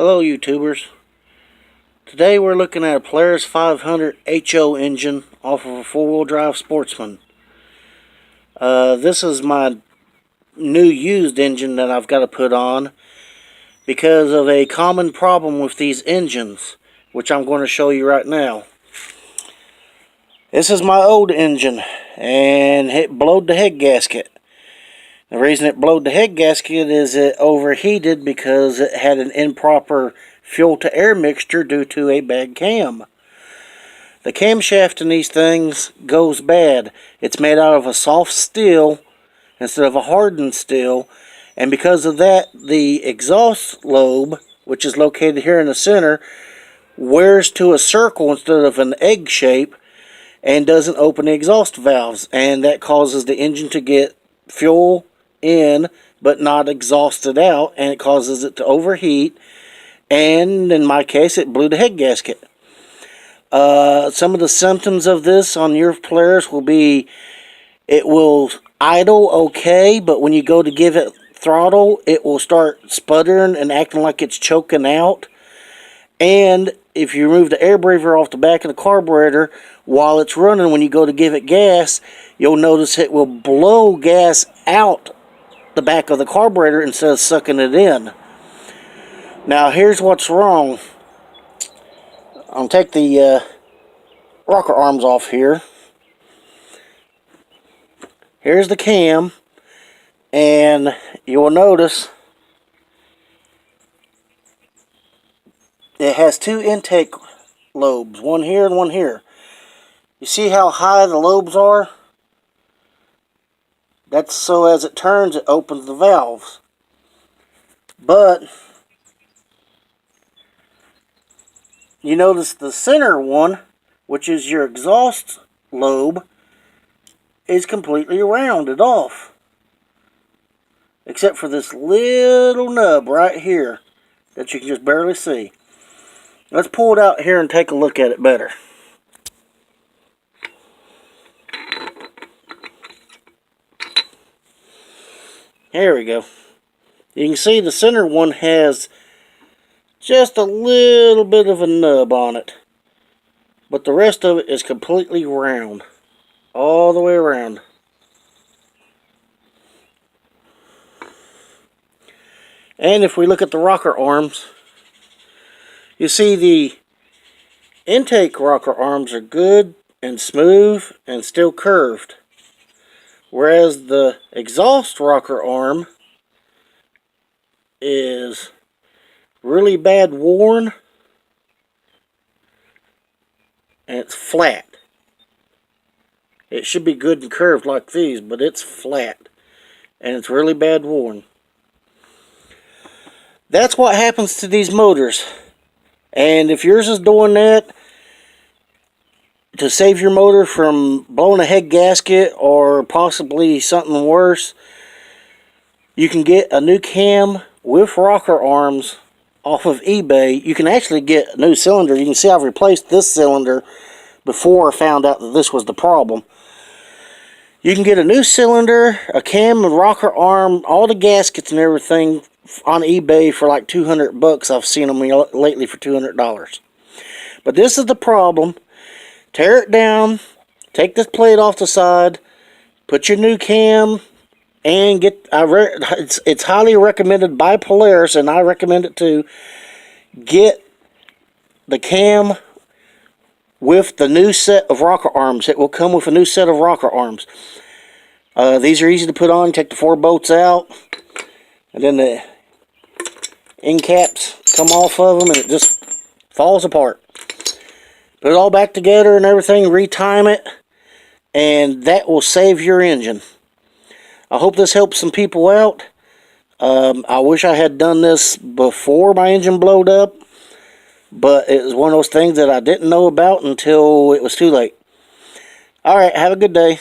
Hello YouTubers. Today we're looking at a Polaris 500 HO engine off of a 4-wheel drive Sportsman. This is my new used engine that I've got to put on because of a common problem with these engines, which I'm going to show you right now. This is my old engine and it blowed the head gasket. The reason it blowed the head gasket is it overheated because it had an improper fuel to air mixture due to a bad cam. The camshaft in these things goes bad. It's made out of a soft steel instead of a hardened steel, and because of that the exhaust lobe, which is located here in the center, wears to a circle instead of an egg shape and doesn't open the exhaust valves, and that causes the engine to get fuel in but not exhausted out, and it causes it to overheat, and in my case it blew the head gasket. Some of the symptoms of this on your Polaris will be it will idle okay, but when you go to give it throttle it will start sputtering and acting like it's choking out. And if you remove the air breather off the back of the carburetor while it's running, when you go to give it gas, you'll notice it will blow gas out the back of the carburetor instead of sucking it in. Now here's what's wrong. I'll take the rocker arms off here. Here's the cam, and you will notice it has two intake lobes, one here and one here. You see how high the lobes are? That's so as it turns it opens the valves. But you notice the center one, which is your exhaust lobe, is completely rounded off. Except for this little nub right here that you can just barely see. Let's pull it out here and take a look at it better. There we go. You can see the center one has just a little bit of a nub on it, but the rest of it is completely round all the way around. And if we look at the rocker arms, you see the intake rocker arms are good and smooth and still curved, whereas the exhaust rocker arm is really bad worn and it's flat. It should be good and curved like these, but it's flat and it's really bad worn. That's what happens to these motors. And if yours is doing that, to save your motor from blowing a head gasket or possibly something worse, you can get a new cam with rocker arms off of eBay. You can actually get a new cylinder. You can see I've replaced this cylinder before I found out that this was the problem. You can get a new cylinder, a cam, a rocker arm, all the gaskets and everything on eBay for like 200 bucks. I've seen them lately for $200. But this is the problem. Tear it down, take this plate off the side, put your new cam, and get. It's highly recommended by Polaris, and I recommend it too. Get the cam with the new set of rocker arms. It will come with a new set of rocker arms. These are easy to put on. Take the 4 bolts out, and then the end caps come off of them, and it just falls apart. Put it all back together and everything, retime it, and that will save your engine. I hope this helps some people out. I wish I had done this before my engine blowed up, but it was one of those things that I didn't know about until it was too late. Alright, have a good day.